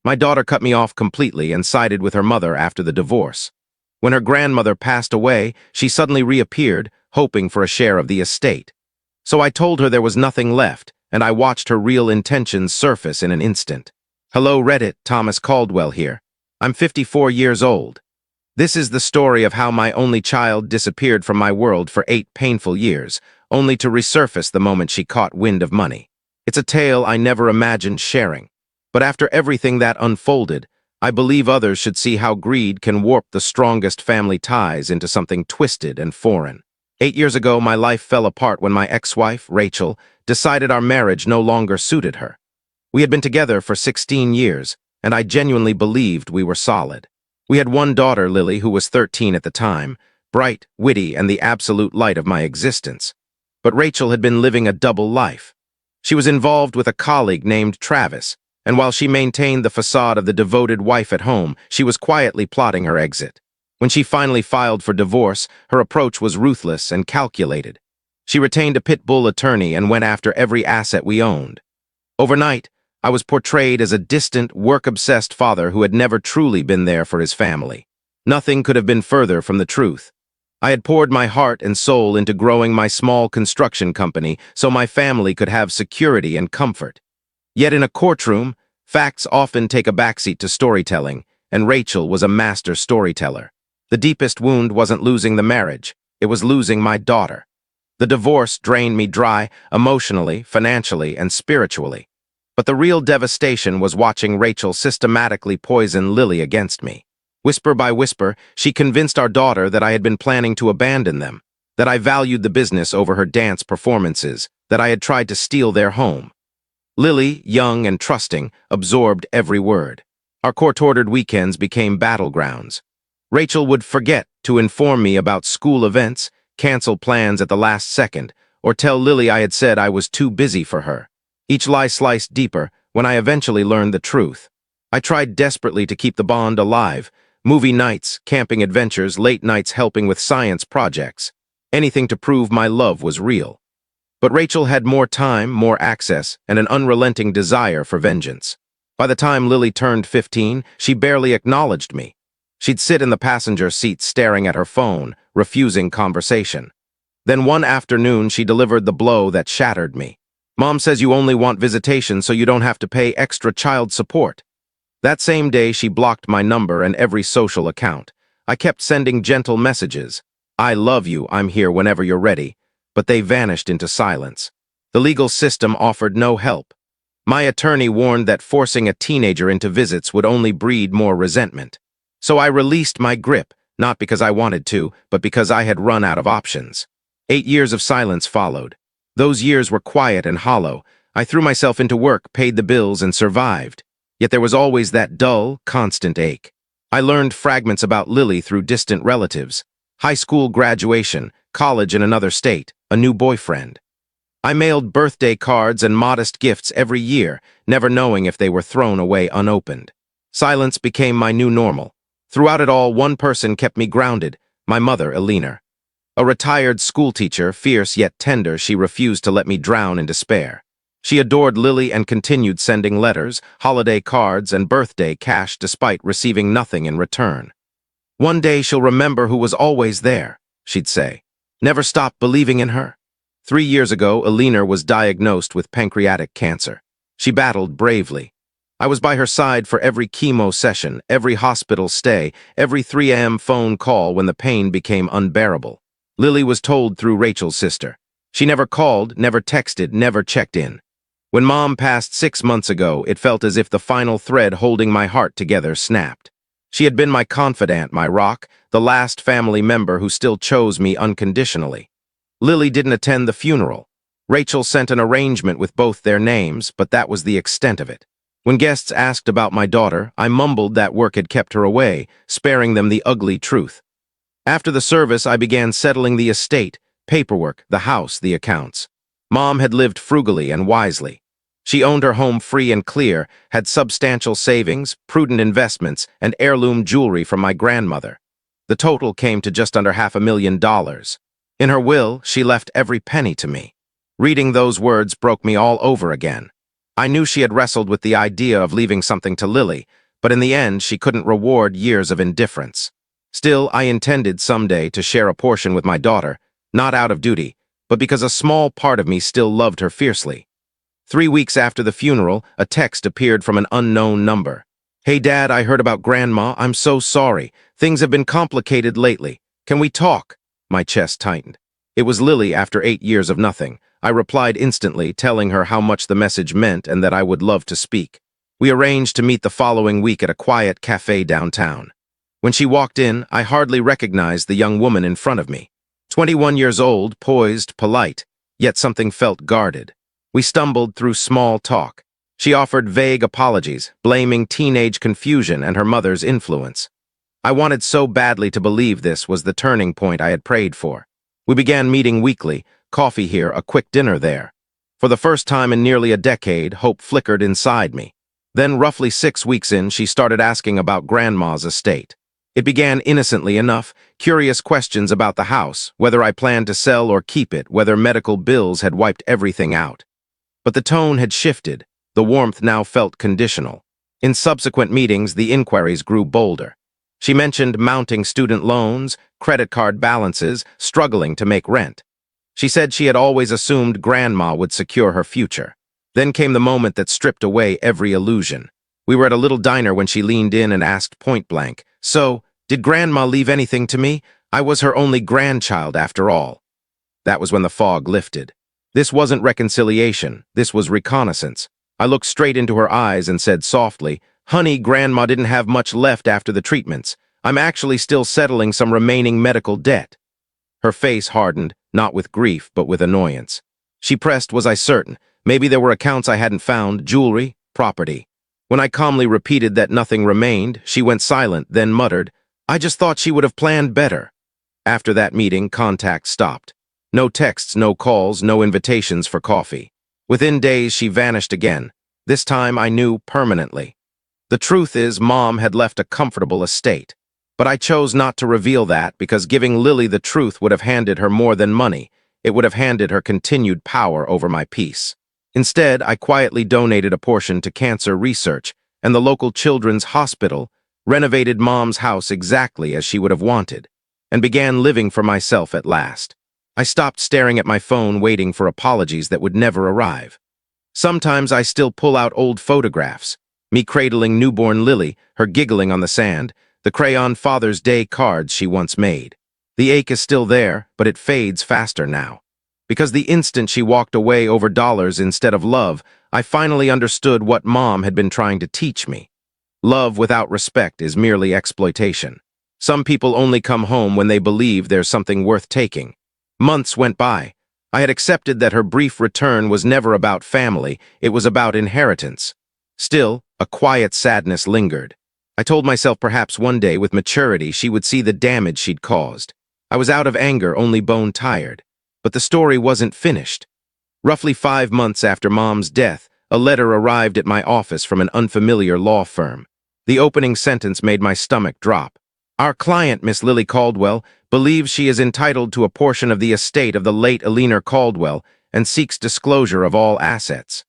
My daughter cut me off completely and sided with her mother after the divorce. When her grandmother passed away, she suddenly reappeared, hoping for a share of the estate. So I told her there was nothing left, and I watched her real intentions surface in an instant. Hello Reddit, Thomas Caldwell here. I'm 54 years old. This is the story of how my only child disappeared from my world for 8 painful years, only to resurface the moment she caught wind of money. It's a tale I never imagined sharing. But after everything that unfolded, I believe others should see how greed can warp the strongest family ties into something twisted and foreign. 8 years ago, my life fell apart when my ex-wife, Rachel, decided our marriage no longer suited her. We had been together for 16 years, and I genuinely believed we were solid. We had one daughter, Lily, who was 13 at the time, bright, witty, and the absolute light of my existence. But Rachel had been living a double life. She was involved with a colleague named Travis, and while she maintained the facade of the devoted wife at home, she was quietly plotting her exit. When she finally filed for divorce, her approach was ruthless and calculated. She retained a pit bull attorney and went after every asset we owned. Overnight, I was portrayed as a distant, work-obsessed father who had never truly been there for his family. Nothing could have been further from the truth. I had poured my heart and soul into growing my small construction company so my family could have security and comfort. Yet in a courtroom, facts often take a backseat to storytelling, and Rachel was a master storyteller. The deepest wound wasn't losing the marriage, it was losing my daughter. The divorce drained me dry, emotionally, financially, and spiritually. But the real devastation was watching Rachel systematically poison Lily against me. Whisper by whisper, she convinced our daughter that I had been planning to abandon them, that I valued the business over her dance performances, that I had tried to steal their home. Lily, young and trusting, absorbed every word. Our court-ordered weekends became battlegrounds. Rachel would forget to inform me about school events, cancel plans at the last second, or tell Lily I had said I was too busy for her. Each lie sliced deeper when I eventually learned the truth. I tried desperately to keep the bond alive. Movie nights, camping adventures, late nights helping with science projects. Anything to prove my love was real. But Rachel had more time, more access, and an unrelenting desire for vengeance. By the time Lily turned 15, she barely acknowledged me. She'd sit in the passenger seat staring at her phone, refusing conversation. Then one afternoon, she delivered the blow that shattered me. Mom says you only want visitation so you don't have to pay extra child support. That same day, she blocked my number and every social account. I kept sending gentle messages. I love you, I'm here whenever you're ready. But they vanished into silence. The legal system offered no help. My attorney warned that forcing a teenager into visits would only breed more resentment. So I released my grip, not because I wanted to, but because I had run out of options. 8 years of silence followed. Those years were quiet and hollow. I threw myself into work, paid the bills, and survived. Yet there was always that dull, constant ache. I learned fragments about Lily through distant relatives. High school graduation, college in another state, a new boyfriend. I mailed birthday cards and modest gifts every year, never knowing if they were thrown away unopened. Silence became my new normal. Throughout it all, one person kept me grounded, my mother, Elena. A retired schoolteacher, fierce yet tender, she refused to let me drown in despair. She adored Lily and continued sending letters, holiday cards, and birthday cash despite receiving nothing in return. One day she'll remember who was always there, she'd say. Never stop believing in her. 3 years ago, Elena was diagnosed with pancreatic cancer. She battled bravely. I was by her side for every chemo session, every hospital stay, every 3 a.m. phone call when the pain became unbearable. Lily was told through Rachel's sister. She never called, never texted, never checked in. When Mom passed 6 months ago, it felt as if the final thread holding my heart together snapped. She had been my confidant, my rock, the last family member who still chose me unconditionally. Lily didn't attend the funeral. Rachel sent an arrangement with both their names, but that was the extent of it. When guests asked about my daughter, I mumbled that work had kept her away, sparing them the ugly truth. After the service, I began settling the estate, paperwork, the house, the accounts. Mom had lived frugally and wisely. She owned her home free and clear, had substantial savings, prudent investments, and heirloom jewelry from my grandmother. The total came to just under $500,000. In her will, she left every penny to me. Reading those words broke me all over again. I knew she had wrestled with the idea of leaving something to Lily, but in the end she couldn't reward years of indifference. Still, I intended someday to share a portion with my daughter, not out of duty, but because a small part of me still loved her fiercely. 3 weeks after the funeral, a text appeared from an unknown number. "Hey Dad, I heard about Grandma. I'm so sorry. Things have been complicated lately. Can we talk?" My chest tightened. It was Lily after 8 years of nothing. I replied instantly, telling her how much the message meant and that I would love to speak. We arranged to meet the following week at a quiet cafe downtown. When she walked in, I hardly recognized the young woman in front of me. 21 years old, poised, polite, yet something felt guarded. We stumbled through small talk. She offered vague apologies, blaming teenage confusion and her mother's influence. I wanted so badly to believe this was the turning point I had prayed for. We began meeting weekly, coffee here, a quick dinner there. For the first time in nearly a decade, hope flickered inside me. Then, roughly 6 weeks in, she started asking about Grandma's estate. It began innocently enough, curious questions about the house, whether I planned to sell or keep it, whether medical bills had wiped everything out. But the tone had shifted. The warmth now felt conditional. In subsequent meetings, the inquiries grew bolder. She mentioned mounting student loans, credit card balances, struggling to make rent. She said she had always assumed Grandma would secure her future. Then came the moment that stripped away every illusion. We were at a little diner when she leaned in and asked point-blank, "So, did Grandma leave anything to me? I was her only grandchild after all." That was when the fog lifted. This wasn't reconciliation, this was reconnaissance. I looked straight into her eyes and said softly, "Honey, Grandma didn't have much left after the treatments. I'm actually still settling some remaining medical debt." Her face hardened, not with grief, but with annoyance. She pressed, was I certain? Maybe there were accounts I hadn't found, jewelry, property. When I calmly repeated that nothing remained, she went silent, then muttered, "I just thought she would have planned better." After that meeting, contact stopped. No texts, no calls, no invitations for coffee. Within days, she vanished again. This time, I knew permanently. The truth is, Mom had left a comfortable estate. But I chose not to reveal that because giving Lily the truth would have handed her more than money. It would have handed her continued power over my peace. Instead, I quietly donated a portion to cancer research, and the local children's hospital renovated Mom's house exactly as she would have wanted, and began living for myself at last. I stopped staring at my phone waiting for apologies that would never arrive. Sometimes I still pull out old photographs, me cradling newborn Lily, her giggling on the sand, the crayon Father's Day cards she once made. The ache is still there, but it fades faster now. Because the instant she walked away over dollars instead of love, I finally understood what Mom had been trying to teach me. Love without respect is merely exploitation. Some people only come home when they believe there's something worth taking. Months went by. I had accepted that her brief return was never about family, it was about inheritance. Still, a quiet sadness lingered. I told myself perhaps one day, with maturity, she would see the damage she'd caused. I was out of anger, only bone-tired. But the story wasn't finished. Roughly 5 months after Mom's death, a letter arrived at my office from an unfamiliar law firm. The opening sentence made my stomach drop. "Our client, Miss Lily Caldwell, believes she is entitled to a portion of the estate of the late Eleanor Caldwell and seeks disclosure of all assets."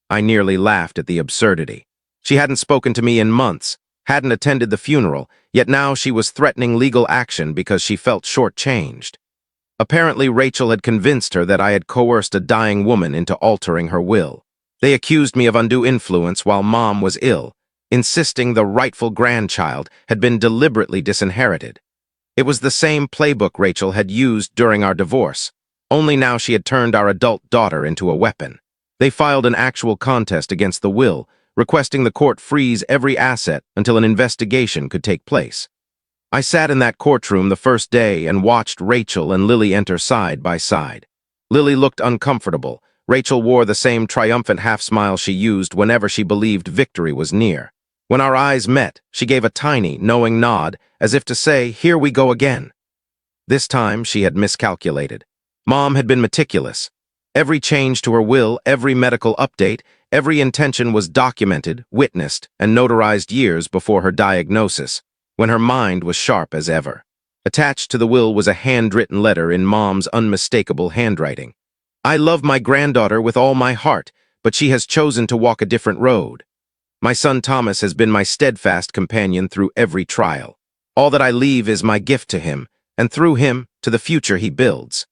I nearly laughed at the absurdity. She hadn't spoken to me in months, hadn't attended the funeral, yet now she was threatening legal action because she felt shortchanged. Apparently, Rachel had convinced her that I had coerced a dying woman into altering her will. They accused me of undue influence while Mom was ill, insisting the rightful grandchild had been deliberately disinherited. It was the same playbook Rachel had used during our divorce, only now she had turned our adult daughter into a weapon. They filed an actual contest against the will, requesting the court freeze every asset until an investigation could take place. I sat in that courtroom the first day and watched Rachel and Lily enter side by side. Lily looked uncomfortable. Rachel wore the same triumphant half-smile she used whenever she believed victory was near. When our eyes met, she gave a tiny, knowing nod, as if to say, "Here we go again." This time, she had miscalculated. Mom had been meticulous. Every change to her will, every medical update, every intention was documented, witnessed, and notarized years before her diagnosis, when her mind was sharp as ever. Attached to the will was a handwritten letter in Mom's unmistakable handwriting. "I love my granddaughter with all my heart. but she has chosen to walk a different road. My son Thomas has been my steadfast companion through every trial. All that I leave is my gift to him, and through him, to the future he builds.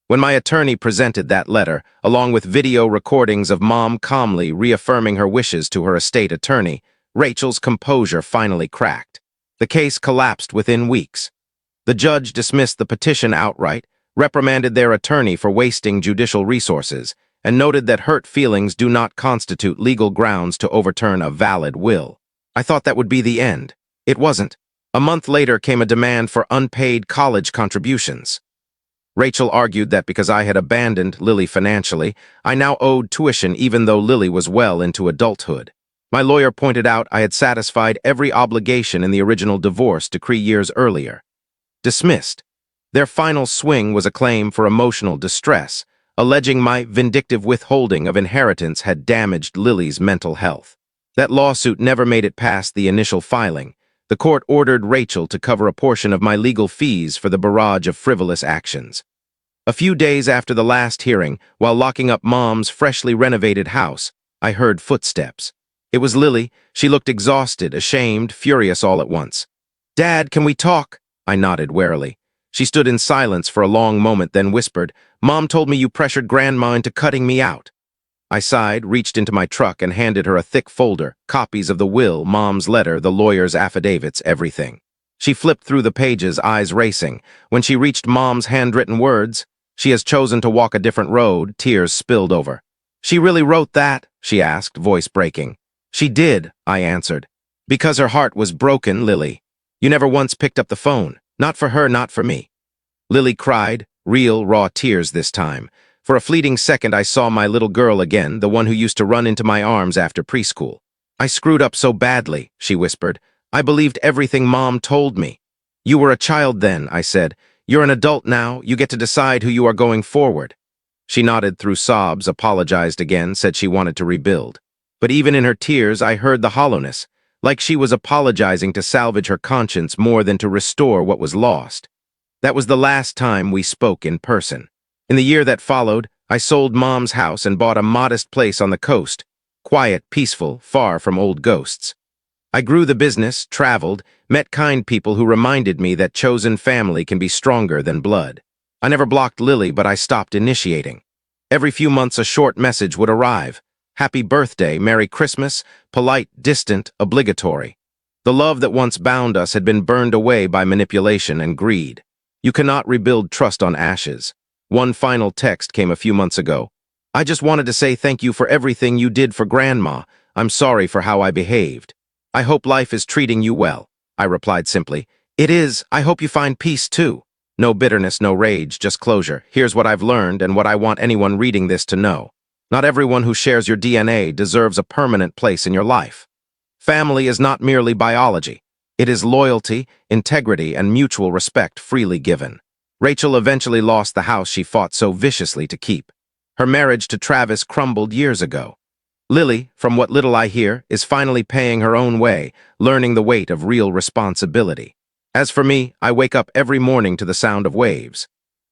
When my attorney presented that letter, along with video recordings of Mom calmly reaffirming her wishes to her estate attorney, Rachel's composure finally cracked. The case collapsed within weeks. The judge dismissed the petition outright, reprimanded their attorney for wasting judicial resources, and noted that hurt feelings do not constitute legal grounds to overturn a valid will. I thought that would be the end. It wasn't. A month later came a demand for unpaid college contributions. Rachel argued that because I had abandoned Lily financially, I now owed tuition even though Lily was well into adulthood. My lawyer pointed out I had satisfied every obligation in the original divorce decree years earlier. Dismissed. Their final swing was a claim for emotional distress, alleging my vindictive withholding of inheritance had damaged Lily's mental health. That lawsuit never made it past the initial filing. The court ordered Rachel to cover a portion of my legal fees for the barrage of frivolous actions. A few days after the last hearing, while locking up Mom's freshly renovated house, I heard footsteps. It was Lily. She looked exhausted, ashamed, furious all at once. "Dad, can we talk?" I nodded warily. She stood in silence for a long moment, then whispered, "Mom told me you pressured Grandma into cutting me out." I sighed, reached into my truck, and handed her a thick folder, copies of the will, Mom's letter, the lawyer's affidavits, everything. She flipped through the pages, eyes racing. When she reached Mom's handwritten words, "She has chosen to walk a different road," tears spilled over. "She really wrote that?" she asked, voice breaking. "She did," I answered. "Because her heart was broken, Lily. You never once picked up the phone. Not for her, not for me." Lily cried, real, raw tears this time. For a fleeting second, I saw my little girl again, the one who used to run into my arms after preschool. "I screwed up so badly," she whispered. "I believed everything Mom told me." "You were a child then," I said. "You're an adult now. You get to decide who you are going forward." She nodded through sobs, apologized again, said she wanted to rebuild. But even in her tears, I heard the hollowness, like she was apologizing to salvage her conscience more than to restore what was lost. That was the last time we spoke in person. In the year that followed, I sold Mom's house and bought a modest place on the coast, quiet, peaceful, far from old ghosts. I grew the business, traveled, met kind people who reminded me that chosen family can be stronger than blood. I never blocked Lily, but I stopped initiating. Every few months a short message would arrive. Happy birthday, Merry Christmas, polite, distant, obligatory. The love that once bound us had been burned away by manipulation and greed. You cannot rebuild trust on ashes. One final text came a few months ago. "I just wanted to say thank you for everything you did for Grandma. I'm sorry for how I behaved. I hope life is treating you well." I replied simply, "It is. I hope you find peace too." No bitterness, no rage, just closure. Here's what I've learned and what I want anyone reading this to know. Not everyone who shares your DNA deserves a permanent place in your life. Family is not merely biology. It is loyalty, integrity, and mutual respect freely given. Rachel eventually lost the house she fought so viciously to keep. Her marriage to Travis crumbled years ago. Lily, from what little I hear, is finally paying her own way, learning the weight of real responsibility. As for me, I wake up every morning to the sound of waves.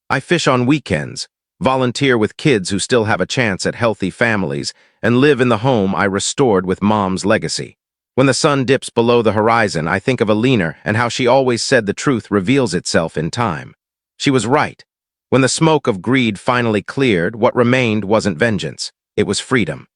I fish on weekends, volunteer with kids who still have a chance at healthy families, and live in the home I restored with Mom's legacy. When the sun dips below the horizon, I think of Alina and how she always said the truth reveals itself in time. She was right. When the smoke of greed finally cleared, what remained wasn't vengeance. It was freedom.